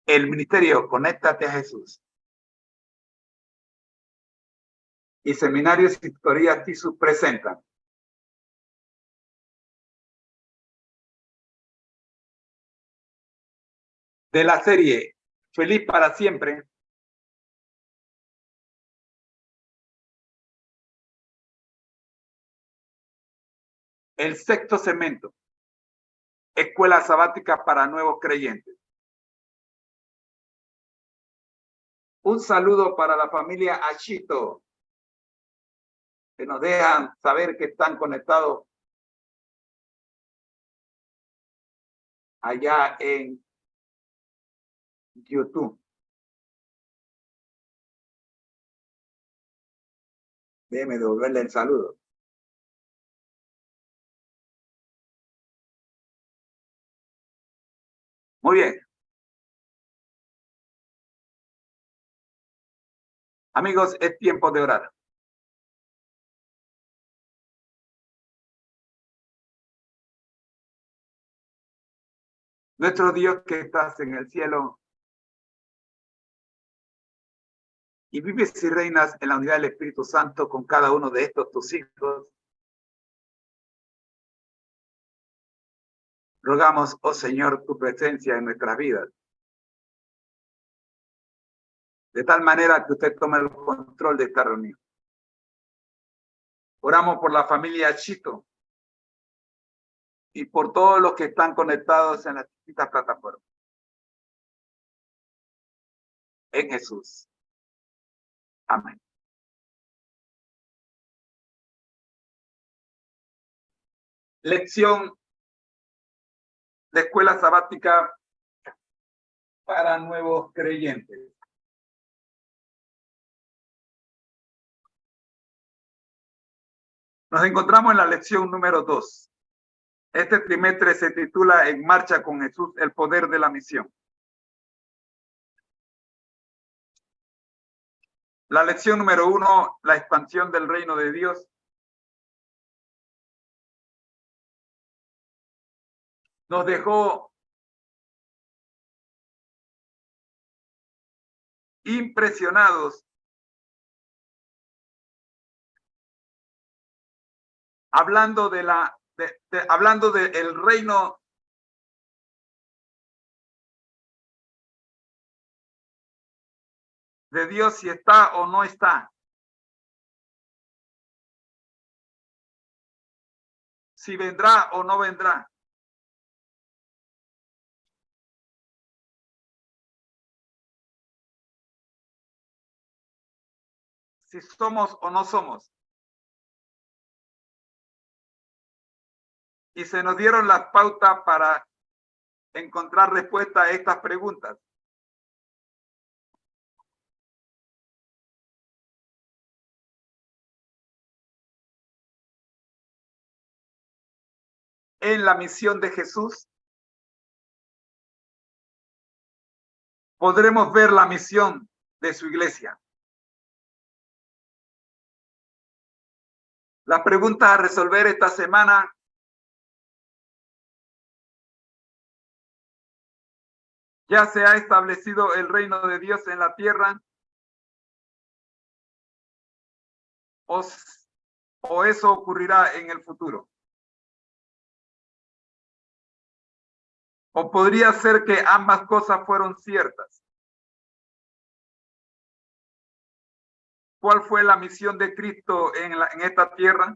El ministerio Conéctate a Jesús y Seminarios y Tutorías TISU presentan de la serie Feliz para Siempre, el sexto segmento, Escuela Sabática para Nuevos Creyentes. Un saludo para la familia Achito, que nos dejan saber que están conectados allá en YouTube. Déjeme devolverle el saludo. Muy bien. Amigos, es tiempo de orar. Nuestro Dios que estás en el cielo y vives y reinas en la unidad del Espíritu Santo con cada uno de estos tus hijos, rogamos, oh Señor, tu presencia en nuestras vidas, de tal manera que usted tome el control de esta reunión. Oramos por la familia Chito y por todos los que están conectados en las distintas plataformas. En Jesús. Amén. Lección de Escuela Sabática para Nuevos Creyentes. Nos encontramos en la lección número 2. Este trimestre se titula En marcha con Jesús, el poder de la misión. La lección número 1, la expansión del reino de Dios. Nos dejó impresionados hablando hablando del reino de Dios, si está o no está, si vendrá o no vendrá. Si somos o no somos. Y se nos dieron las pautas para encontrar respuesta a estas preguntas. En la misión de Jesús podremos ver la misión de su iglesia. Las preguntas a resolver esta semana ¿ya se ha establecido el reino de Dios en la tierra? ¿O eso ocurrirá en el futuro? ¿O podría ser que ambas cosas fueron ciertas? ¿Cuál fue la misión de Cristo en esta tierra?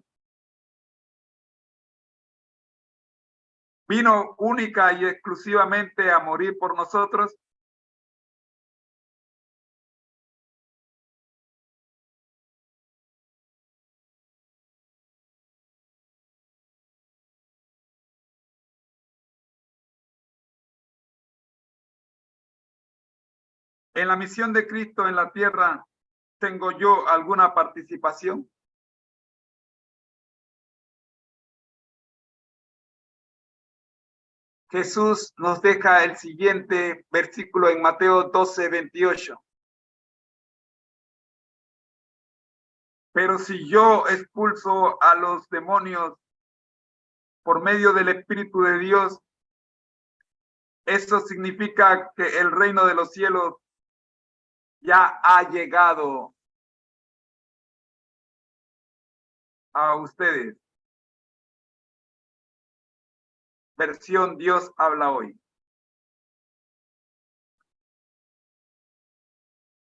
¿Vino única y exclusivamente a morir por nosotros? ¿En la misión de Cristo en la tierra tengo yo alguna participación? Jesús nos deja el siguiente versículo en Mateo 12:28. Pero si yo expulso a los demonios por medio del Espíritu de Dios, Eso significa que el reino de los cielos ya ha llegado a ustedes. Versión Dios habla hoy.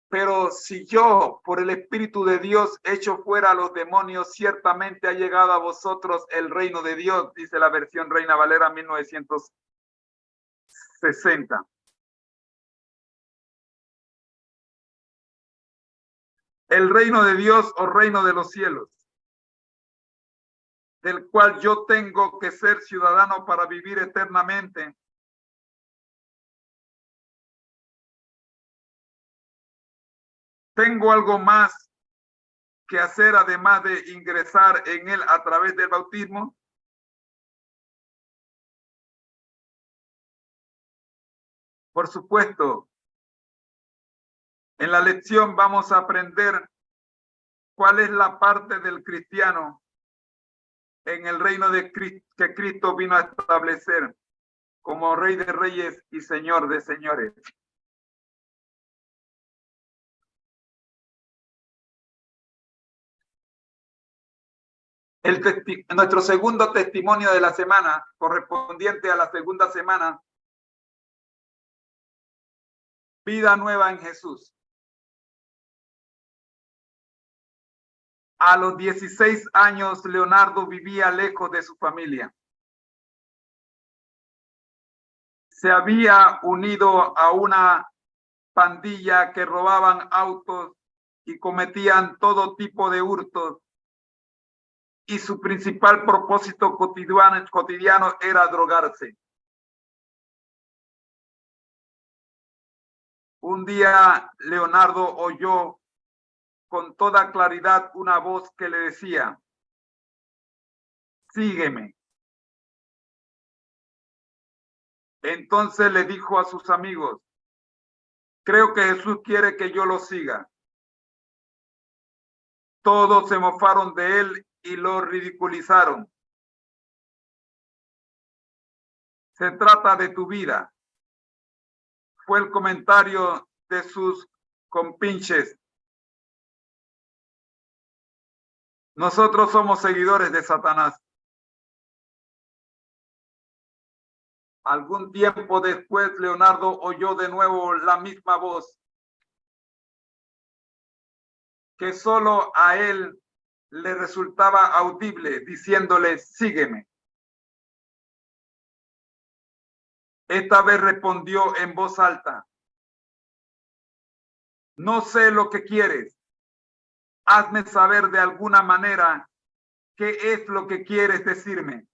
Pero si yo, por el Espíritu de Dios, echo fuera a los demonios, ciertamente ha llegado a vosotros el reino de Dios, dice la versión Reina Valera 1960. El reino de Dios o reino de los cielos, del cual yo tengo que ser ciudadano para vivir eternamente. Tengo algo más que hacer además de ingresar en él a través del bautismo. Por supuesto, en la lección vamos a aprender cuál es la parte del cristiano en el reino de Cristo, que Cristo vino a establecer como Rey de Reyes y Señor de Señores. Nuestro segundo testimonio de la semana, correspondiente a la segunda semana, vida nueva en Jesús. A los 16 años, Leonardo vivía lejos de su familia. Se había unido a una pandilla que robaban autos y cometían todo tipo de hurtos. Y su principal propósito cotidiano era drogarse. Un día Leonardo oyó con toda claridad una voz que le decía: sígueme. Entonces le dijo a sus amigos: creo que Jesús quiere que yo lo siga. Todos se mofaron de él y lo ridiculizaron. Se trata de tu vida, fue el comentario de sus compinches. Nosotros somos seguidores de Satanás. Algún tiempo después, Leonardo oyó de nuevo la misma voz, que solo a él le resultaba audible, diciéndole: sígueme. Esta vez respondió en voz alta: no sé lo que quieres. Hazme saber de alguna manera qué es lo que quieres decirme.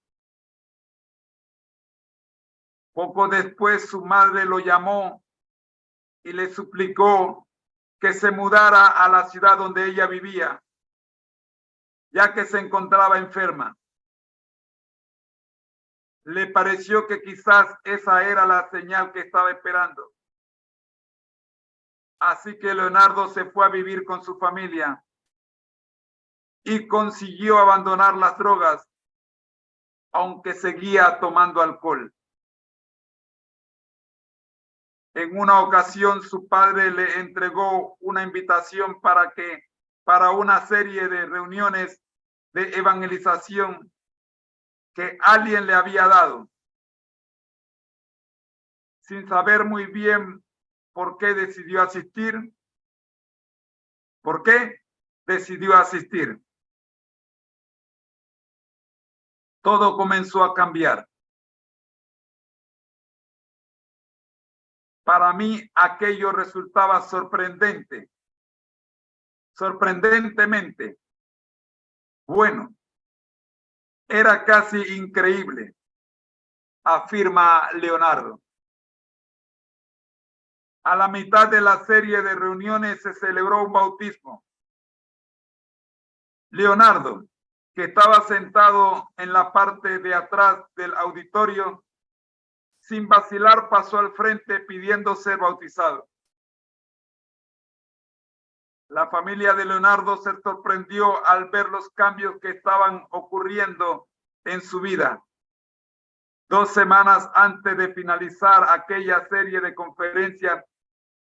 Poco después su madre lo llamó y le suplicó que se mudara a la ciudad donde ella vivía, ya que se encontraba enferma. Le pareció que quizás esa era la señal que estaba esperando. Así que Leonardo se fue a vivir con su familia y consiguió abandonar las drogas, aunque seguía tomando alcohol. En una ocasión su padre le entregó una invitación para una serie de reuniones de evangelización que alguien le había dado. Sin saber muy bien por qué decidió asistir. ¿Por qué decidió asistir? Todo comenzó a cambiar. Para mí aquello resultaba sorprendente, sorprendentemente bueno. Era casi increíble, afirma Leonardo. A la mitad de la serie de reuniones se celebró un bautismo. Leonardo, que estaba sentado en la parte de atrás del auditorio, sin vacilar pasó al frente pidiendo ser bautizado. La familia de Leonardo se sorprendió al ver los cambios que estaban ocurriendo en su vida. 2 semanas antes de finalizar aquella serie de conferencias,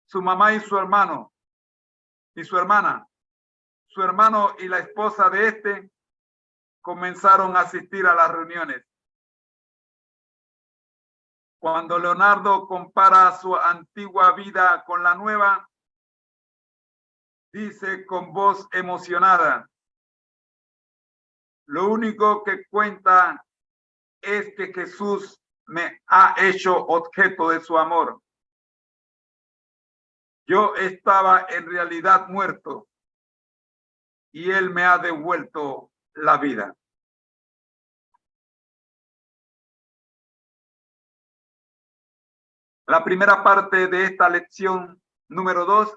su mamá y su hermano y su hermana, su hermano y la esposa de este comenzaron a asistir a las reuniones. Cuando Leonardo compara su antigua vida con la nueva, dice con voz emocionada: lo único que cuenta es que Jesús me ha hecho objeto de su amor. Yo estaba en realidad muerto y Él me ha devuelto la vida. La primera parte de esta lección número 2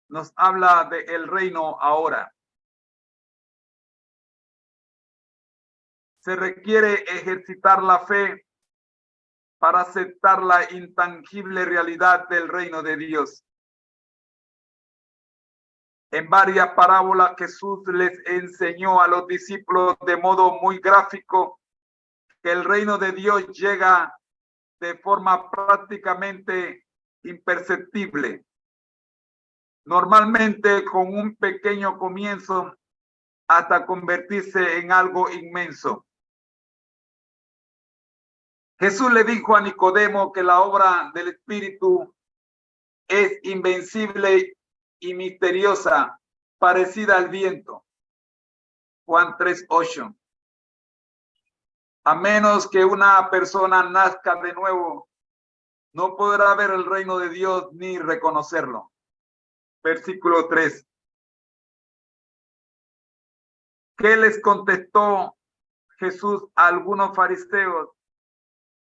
nos habla de el reino ahora. Se requiere ejercitar la fe para aceptar la intangible realidad del reino de Dios. En varias parábolas Jesús les enseñó a los discípulos de modo muy gráfico que el reino de Dios llega de forma prácticamente imperceptible, normalmente con un pequeño comienzo hasta convertirse en algo inmenso. Jesús le dijo a Nicodemo que la obra del Espíritu es invencible y misteriosa, parecida al viento. Juan 3:8. A menos que una persona nazca de nuevo, no podrá ver el reino de Dios ni reconocerlo. Versículo 3. ¿Qué les contestó Jesús a algunos fariseos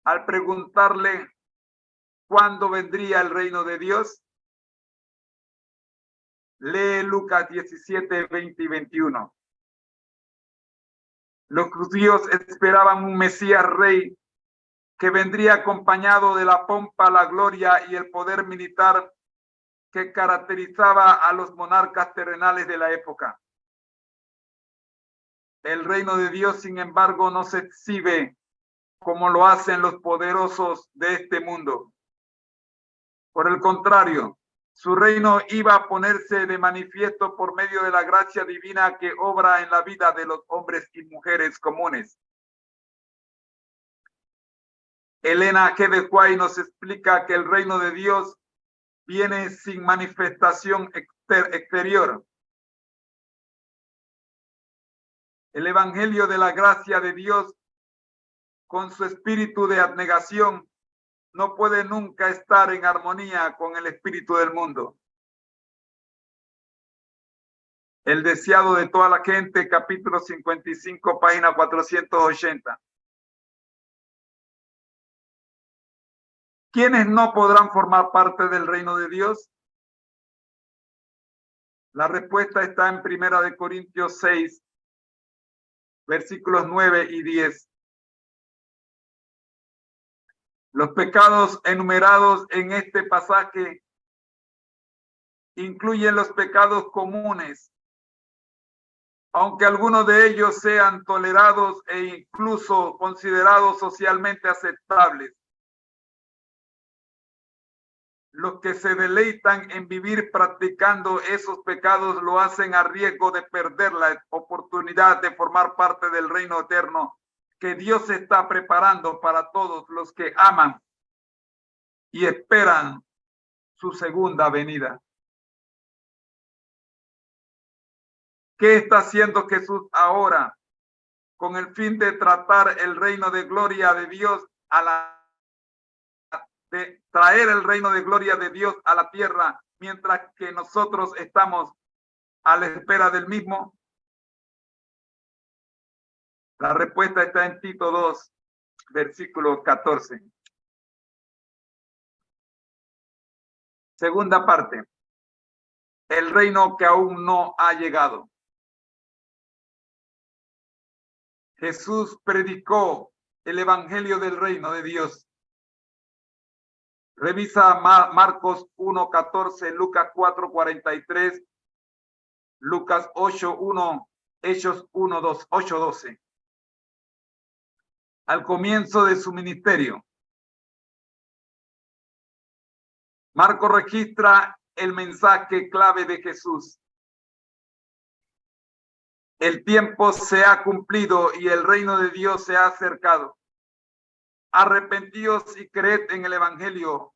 al preguntarle cuándo vendría el reino de Dios? Lee Lucas 17, 20 y 21. Los judíos esperaban un Mesías rey que vendría acompañado de la pompa, la gloria y el poder militar que caracterizaba a los monarcas terrenales de la época. El reino de Dios, sin embargo, no se exhibe como lo hacen los poderosos de este mundo. Por el contrario, su reino iba a ponerse de manifiesto por medio de la gracia divina que obra en la vida de los hombres y mujeres comunes. Elena G. de White nos explica que el reino de Dios viene sin manifestación exterior. El evangelio de la gracia de Dios, con su espíritu de abnegación, no puede nunca estar en armonía con el espíritu del mundo. El deseado de toda la gente, capítulo 55, página 480. ¿Quiénes no podrán formar parte del reino de Dios? La respuesta está en 1 Corintios 6, versículos 9 y 10. Los pecados enumerados en este pasaje incluyen los pecados comunes, aunque algunos de ellos sean tolerados e incluso considerados socialmente aceptables. Los que se deleitan en vivir practicando esos pecados lo hacen a riesgo de perder la oportunidad de formar parte del reino eterno que Dios está preparando para todos los que aman y esperan su segunda venida. ¿Qué está haciendo Jesús ahora con el fin de tratar el reino de gloria de Dios de traer el reino de gloria de Dios a la tierra mientras que nosotros estamos a la espera del mismo? La respuesta está en Tito 2, versículo 14. Segunda parte. El reino que aún no ha llegado. Jesús predicó el evangelio del reino de Dios. Revisa Marcos 1:14, Lucas 4:43, Lucas 8:1, Hechos 8:12. al comienzo de su ministerio. Marcos registra el mensaje clave de Jesús. El tiempo se ha cumplido y el reino de Dios se ha acercado. Arrepentíos y creed en el Evangelio.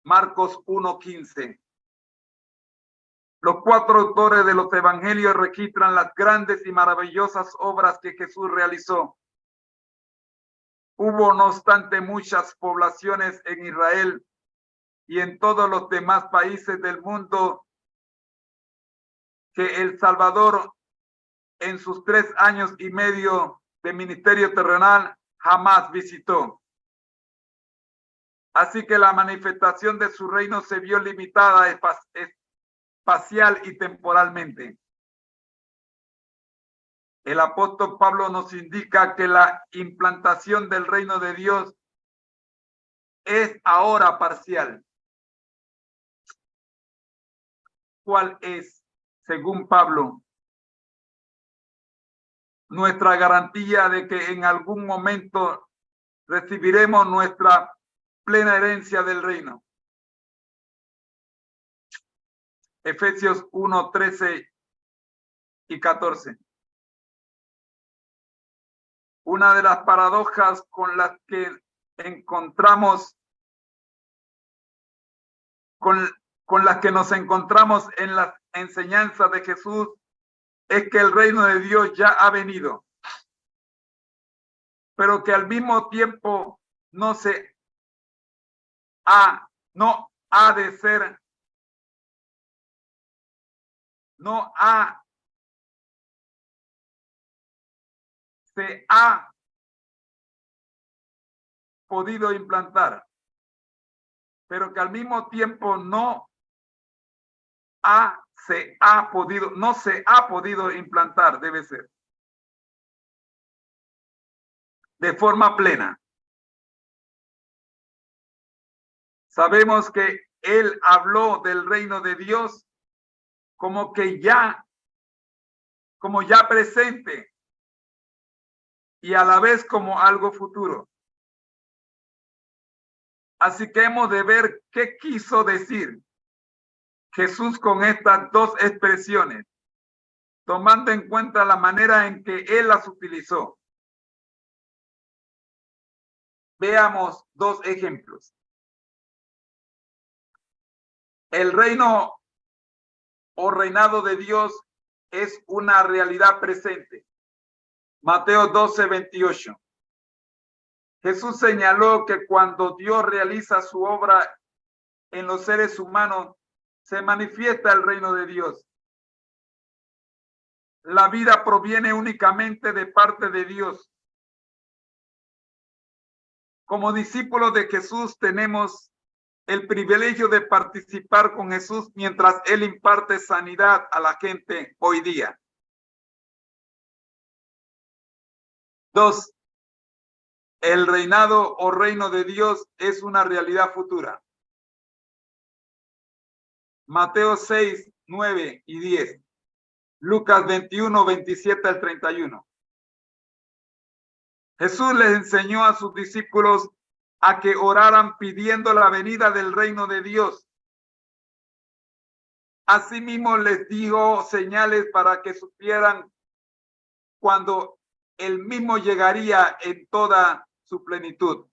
Marcos 1:15. Los 4 autores de los Evangelios registran las grandes y maravillosas obras que Jesús realizó. Hubo, no obstante, muchas poblaciones en Israel y en todos los demás países del mundo que el Salvador, en sus 3 años y medio de ministerio terrenal, jamás visitó. Así que la manifestación de su reino se vio limitada espacial y temporalmente. El apóstol Pablo nos indica que la implantación del reino de Dios es ahora parcial. ¿Cuál es, según Pablo, nuestra garantía de que en algún momento recibiremos nuestra plena herencia del reino? Efesios 1:13 y 14. Una de las paradojas con las que encontramos, con las que nos encontramos en las enseñanzas de Jesús, es que el reino de Dios ya ha venido, pero que al mismo tiempo no ha de ser, se ha podido implantar, pero que al mismo tiempo no se ha podido implantar, debe ser, de forma plena. Sabemos que él habló del reino de Dios como ya presente y a la vez como algo futuro. Así que hemos de ver qué quiso decir Jesús con estas dos expresiones, tomando en cuenta la manera en que él las utilizó. Veamos 2 ejemplos. El reino o reinado de Dios es una realidad presente. Mateo 12:28. Jesús señaló que cuando Dios realiza su obra en los seres humanos, se manifiesta el reino de Dios. La vida proviene únicamente de parte de Dios. Como discípulos de Jesús tenemos el privilegio de participar con Jesús mientras Él imparte sanidad a la gente hoy día. 2. El reinado o reino de Dios es una realidad futura. Mateo 6, 9 y 10. Lucas 21, 27 al 31. Jesús les enseñó a sus discípulos a que oraran pidiendo la venida del reino de Dios. Asimismo les dio señales para que supieran cuando el mismo llegaría en toda su plenitud.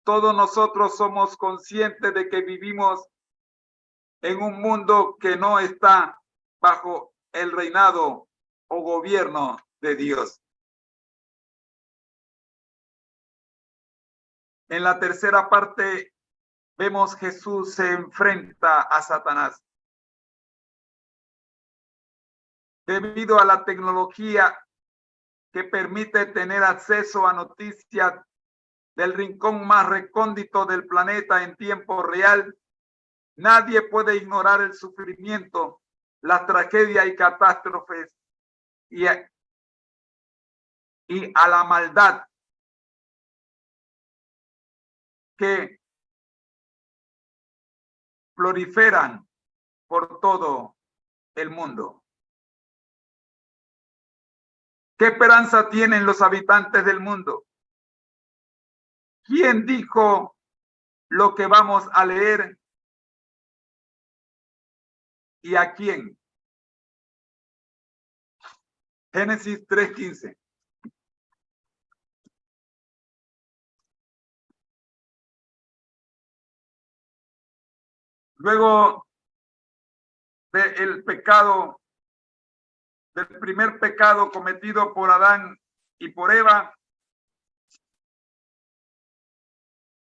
Todos nosotros somos conscientes de que vivimos en un mundo que no está bajo el reinado o gobierno de Dios. En la tercera parte vemos Jesús se enfrenta a Satanás. Debido a la tecnología que permite tener acceso a noticias del rincón más recóndito del planeta en tiempo real, nadie puede ignorar el sufrimiento, las tragedias y catástrofes y a la maldad que proliferan por todo el mundo. ¿Qué esperanza tienen los habitantes del mundo? ¿Quién dijo lo que vamos a leer y a quién? Génesis 3:15. Luego del pecado, del primer pecado cometido por Adán y por Eva,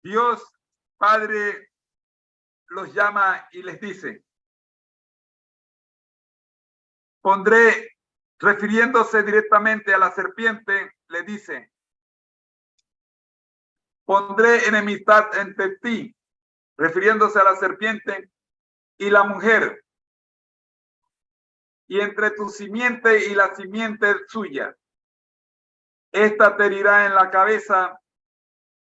Dios Padre los llama y les dice, pondré, refiriéndose directamente a la serpiente, le dice, pondré enemistad entre ti, refiriéndose a la serpiente, y la mujer, y entre tu simiente y la simiente suya. Esta te herirá en la cabeza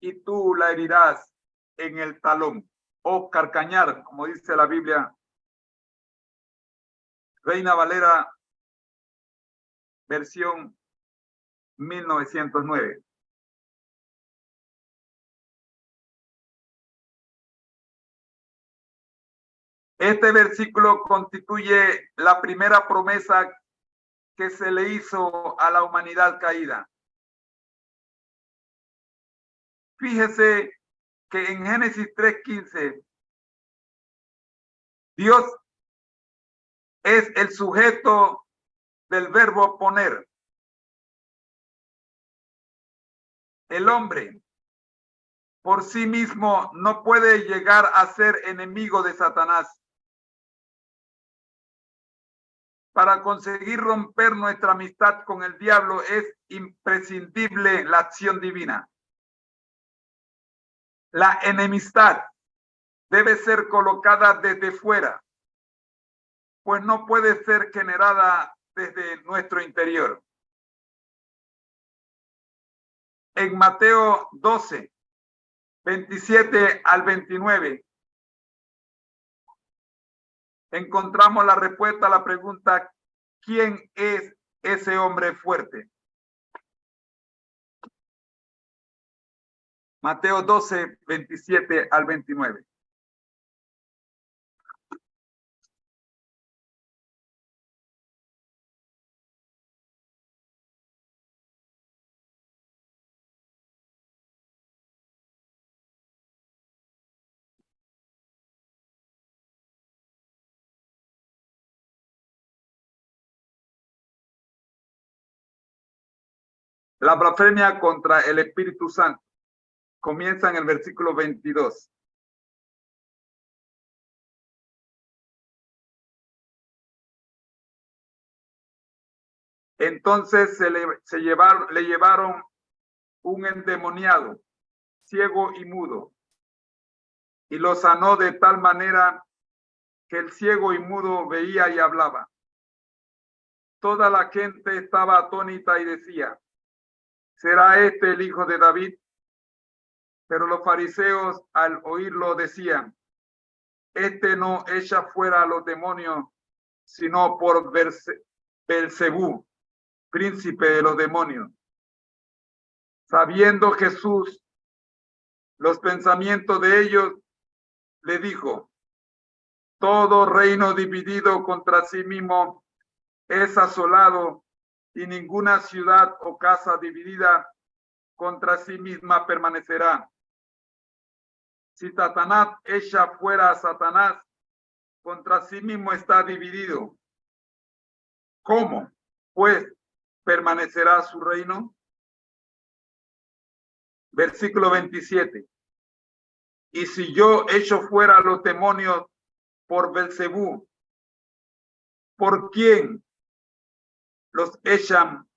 y tú la herirás en el talón, o carcañar, como dice la Biblia, Reina Valera, versión 1909. Este versículo constituye la primera promesa que se le hizo a la humanidad caída. Fíjese que en Génesis 3:15, Dios es el sujeto del verbo poner. El hombre por sí mismo no puede llegar a ser enemigo de Satanás. Para conseguir romper nuestra amistad con el diablo es imprescindible la acción divina. La enemistad debe ser colocada desde fuera, pues no puede ser generada desde nuestro interior. En Mateo 12, 27 al 29, encontramos la respuesta a la pregunta, ¿quién es ese hombre fuerte? Mateo 12, 27 al 29. La blasfemia contra el Espíritu Santo comienza en el versículo 22. Entonces le llevaron un endemoniado, ciego y mudo, y lo sanó de tal manera que el ciego y mudo veía y hablaba. Toda la gente estaba atónita y decía, ¿será este el hijo de David? Pero los fariseos al oírlo decían, este no echa fuera a los demonios, sino por Belcebú, príncipe de los demonios. Sabiendo Jesús los pensamientos de ellos, le dijo, todo reino dividido contra sí mismo es asolado, y ninguna ciudad o casa dividida contra sí misma permanecerá. Si Satanás echa fuera a Satanás, contra sí mismo está dividido. ¿Cómo, pues, permanecerá su reino? Versículo 27. Y si yo echo fuera a los demonios por Belcebú, ¿por quién los echan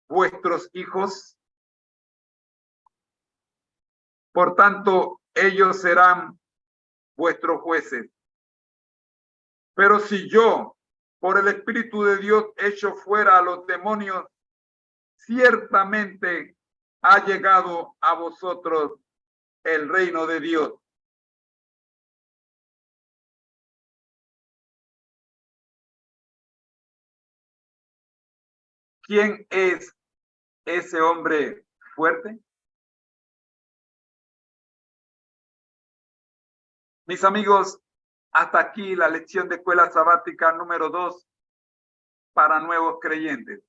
vuestros hijos? Por tanto, ellos serán vuestros jueces. Pero si yo, por el Espíritu de Dios, echo fuera a los demonios, ciertamente ha llegado a vosotros el reino de Dios. ¿Quién es ese hombre fuerte? Mis amigos, hasta aquí la lección de escuela sabática número 2 para nuevos creyentes.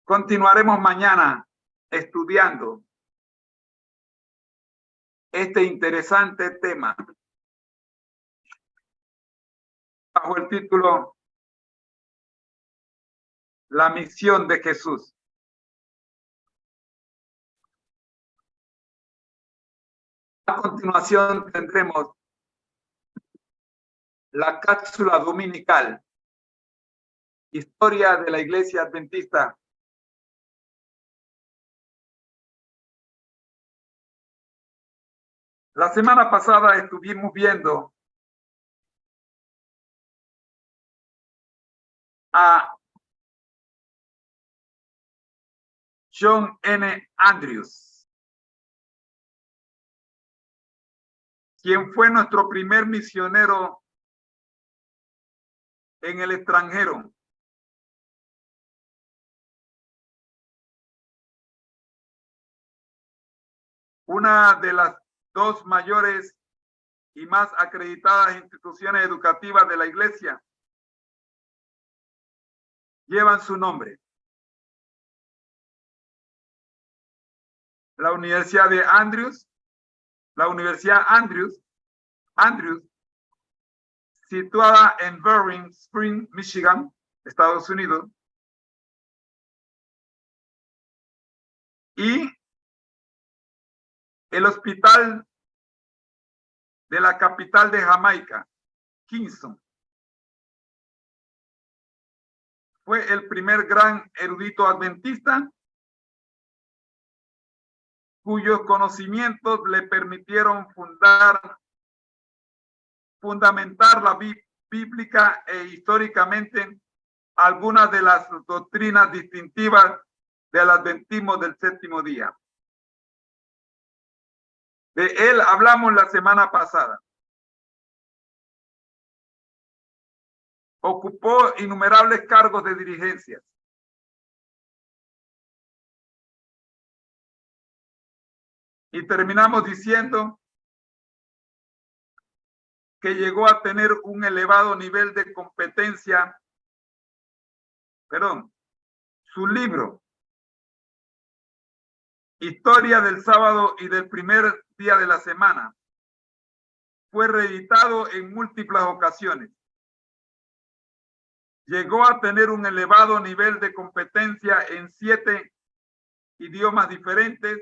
Continuaremos mañana estudiando este interesante tema bajo el título La misión de Jesús. A continuación tendremos la cápsula dominical, historia de la Iglesia Adventista. La semana pasada estuvimos viendo a John N. Andrews, quien fue nuestro primer misionero en el extranjero. Una de las dos mayores y más acreditadas instituciones educativas de la Iglesia llevan su nombre. La Universidad de Andrews, la Universidad Andrews, situada en Berrien Springs, Michigan, Estados Unidos, y el hospital de la capital de Jamaica, Kingston. Fue el primer gran erudito adventista cuyos conocimientos le permitieron fundamentar la bíblica e históricamente algunas de las doctrinas distintivas del adventismo del séptimo día. De él hablamos la semana pasada. Ocupó innumerables cargos de dirigencia. Y terminamos diciendo que llegó a tener un elevado nivel de competencia. Su libro, Historia del sábado y del primer día de la semana, fue reeditado en múltiples ocasiones. Llegó a tener un elevado nivel de competencia en 7 idiomas diferentes.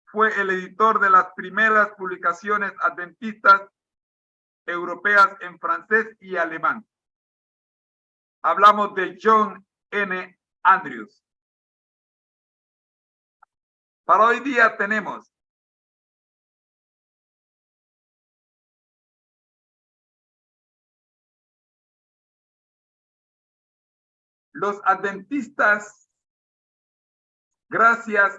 Fue el editor de las primeras publicaciones adventistas europeas en francés y alemán. Hablamos de John N. Andrews. Para hoy día tenemos los adventistas, gracias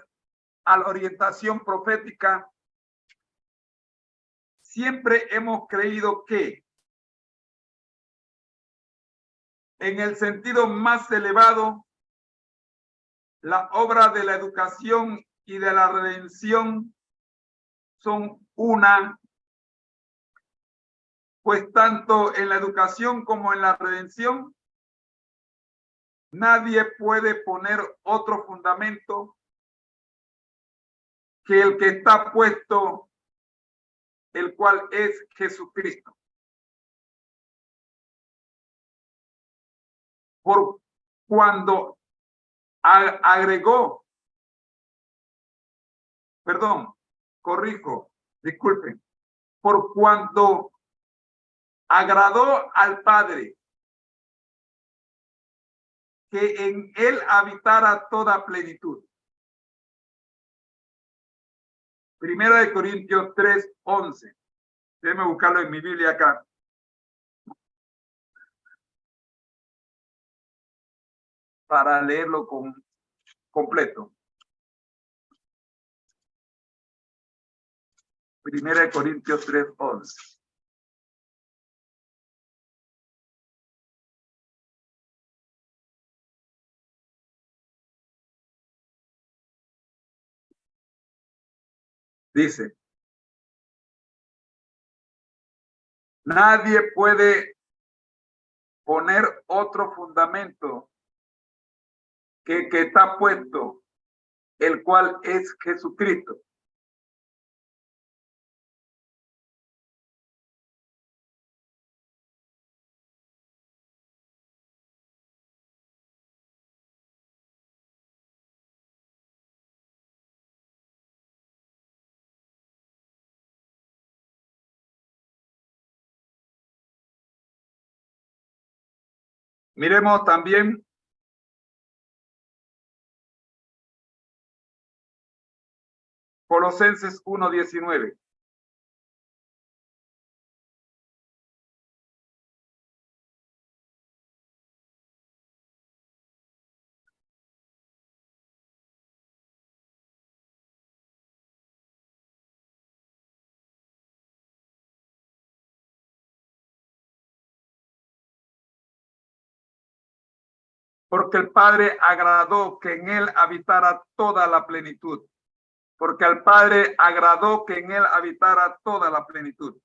a la orientación profética, siempre hemos creído que en el sentido más elevado, la obra de la educación y de la redención son una, pues tanto en la educación como en la redención, nadie puede poner otro fundamento que el que está puesto, el cual es Jesucristo. Por cuando agregó, disculpen, por cuando agradó al Padre que en él habitara toda plenitud. Primera de Corintios 3:11. Déjenme buscarlo en mi Biblia acá. Para leerlo completo. Primera de Corintios 3:11. Dice, nadie puede poner otro fundamento que está puesto, el cual es Jesucristo. Miremos también Colosenses 1:19. Porque el Padre agradó que en él habitara toda la plenitud. Porque al Padre agradó que en él habitara toda la plenitud.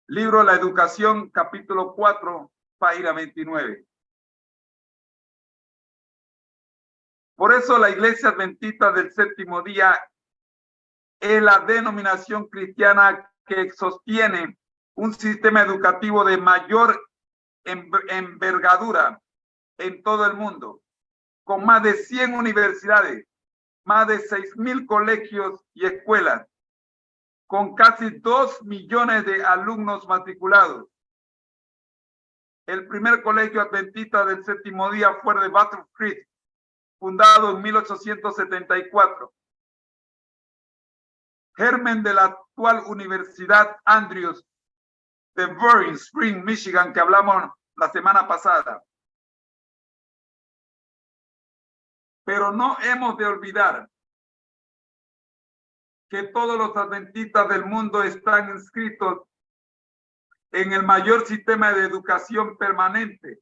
Libro La Educación, capítulo 4, página 29. Por eso la Iglesia Adventista del Séptimo Día es la denominación cristiana que sostiene un sistema educativo de mayor envergadura en todo el mundo, con más de 100 universidades, más de 6,000 colegios y escuelas, con casi 2 millones de alumnos matriculados. El primer colegio adventista del Séptimo Día fue de Battle Creek, fundado en 1874. Germen de la actual Universidad Andrews de Boiling Spring, Michigan, que hablamos la semana pasada. Pero no hemos de olvidar que todos los adventistas del mundo están inscritos en el mayor sistema de educación permanente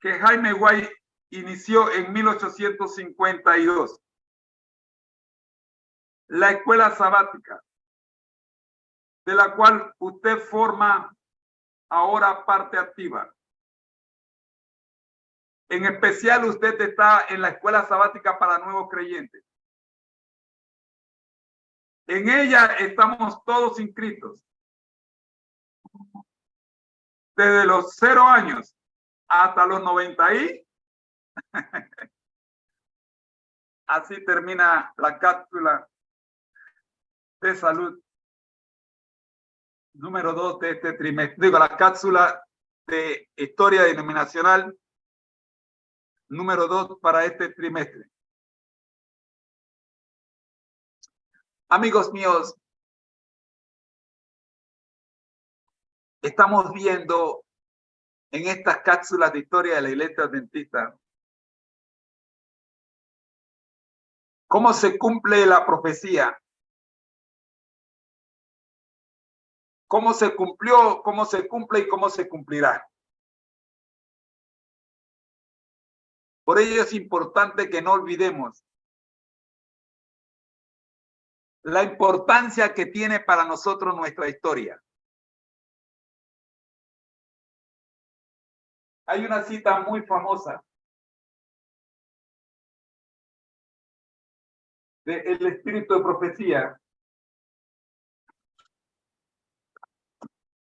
que Jaime White inició en 1852. La escuela sabática, de la cual usted forma ahora parte activa. En especial usted está en la escuela sabática para nuevos creyentes. En ella estamos todos inscritos. Desde los 0 años hasta los 90 y así termina la cápsula de salud número 2 de este trimestre. Digo, la cápsula de historia denominacional número 2 para este trimestre. Amigos míos, estamos viendo en estas cápsulas de historia de la Iglesia Adventista cómo se cumple la profecía, cómo se cumplió, cómo se cumple y cómo se cumplirá. Por ello es importante que no olvidemos la importancia que tiene para nosotros nuestra historia. Hay una cita muy famosa del espíritu de profecía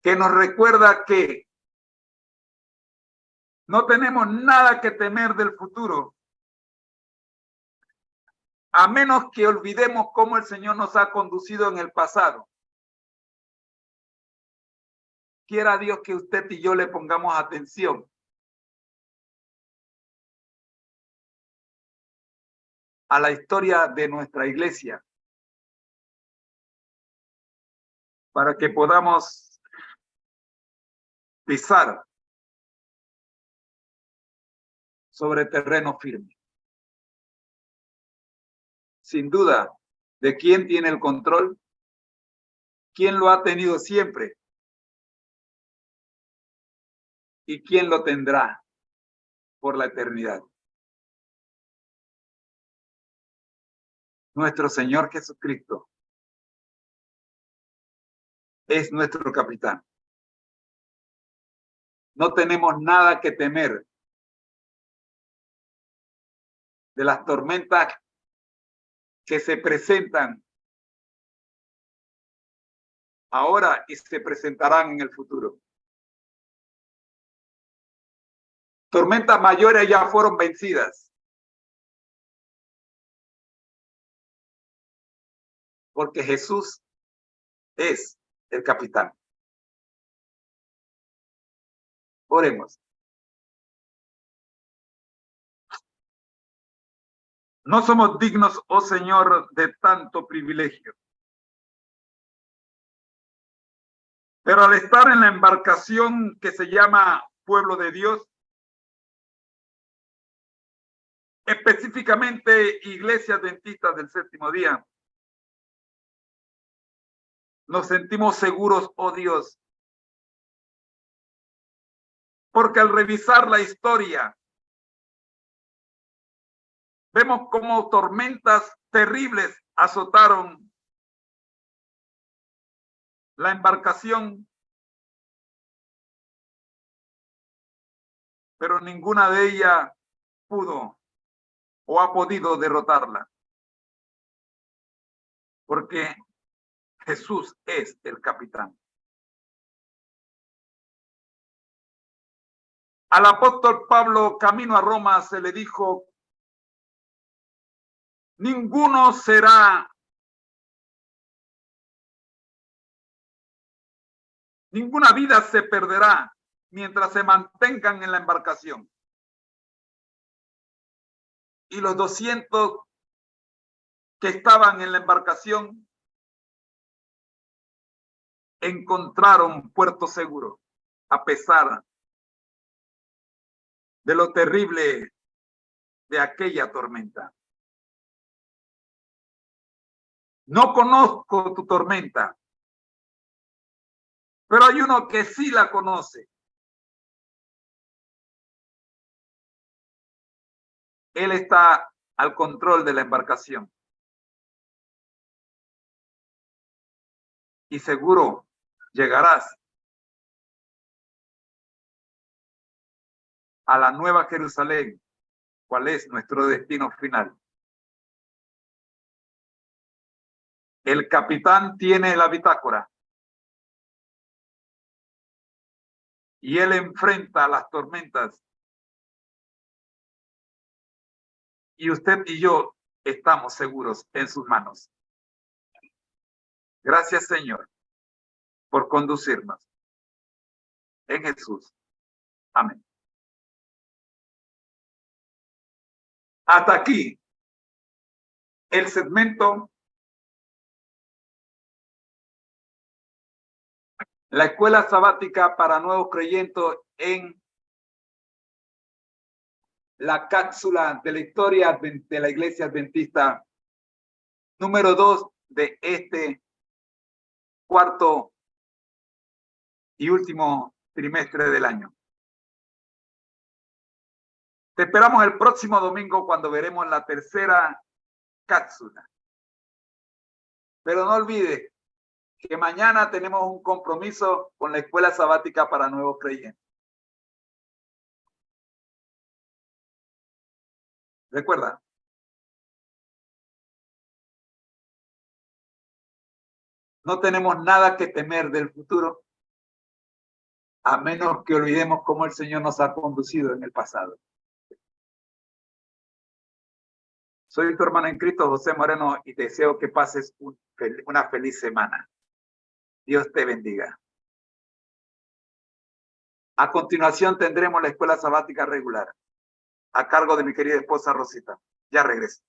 que nos recuerda que no tenemos nada que temer del futuro, a menos que olvidemos cómo el Señor nos ha conducido en el pasado. Quiera Dios que usted y yo le pongamos atención a la historia de nuestra iglesia para que podamos pisar sobre terreno firme. Sin duda, ¿de quién tiene el control? ¿Quién lo ha tenido siempre? ¿Y quién lo tendrá? por la eternidad. Nuestro Señor Jesucristo es nuestro capitán. No tenemos nada que temer de las tormentas que se presentan ahora y se presentarán en el futuro. Tormentas mayores ya fueron vencidas, porque Jesús es el capitán. Oremos. No somos dignos, oh Señor, de tanto privilegio. Pero al estar en la embarcación que se llama Pueblo de Dios, específicamente Iglesia Adventista del Séptimo Día, nos sentimos seguros, oh Dios, porque al revisar la historia, vemos cómo tormentas terribles azotaron la embarcación, pero ninguna de ellas pudo o ha podido derrotarla, porque Jesús es el capitán. Al apóstol Pablo, camino a Roma, se le dijo: ninguna vida se perderá mientras se mantengan en la embarcación. Y los 200 que estaban en la embarcación encontraron puerto seguro, a pesar de lo terrible de aquella tormenta. No conozco tu tormenta, pero hay uno que sí la conoce. Él está al control de la embarcación. Y seguro llegarás a la Nueva Jerusalén, cuál es nuestro destino final. El capitán tiene la bitácora y él enfrenta las tormentas. Y usted y yo estamos seguros en sus manos. Gracias, Señor, por conducirnos. En Jesús. Amén. Hasta aquí el segmento La escuela sabática para nuevos creyentes en la cápsula de la historia de la Iglesia Adventista número 2 de este cuarto y último trimestre del año. Te esperamos el próximo domingo cuando veremos la tercera cápsula. Pero no olvides que mañana tenemos un compromiso con la escuela sabática para nuevos creyentes. Recuerda, no tenemos nada que temer del futuro, a menos que olvidemos cómo el Señor nos ha conducido en el pasado. Soy tu hermano en Cristo, José Moreno, y deseo que pases una feliz semana. Dios te bendiga. A continuación tendremos la escuela sabática regular, a cargo de mi querida esposa Rosita. Ya regreso.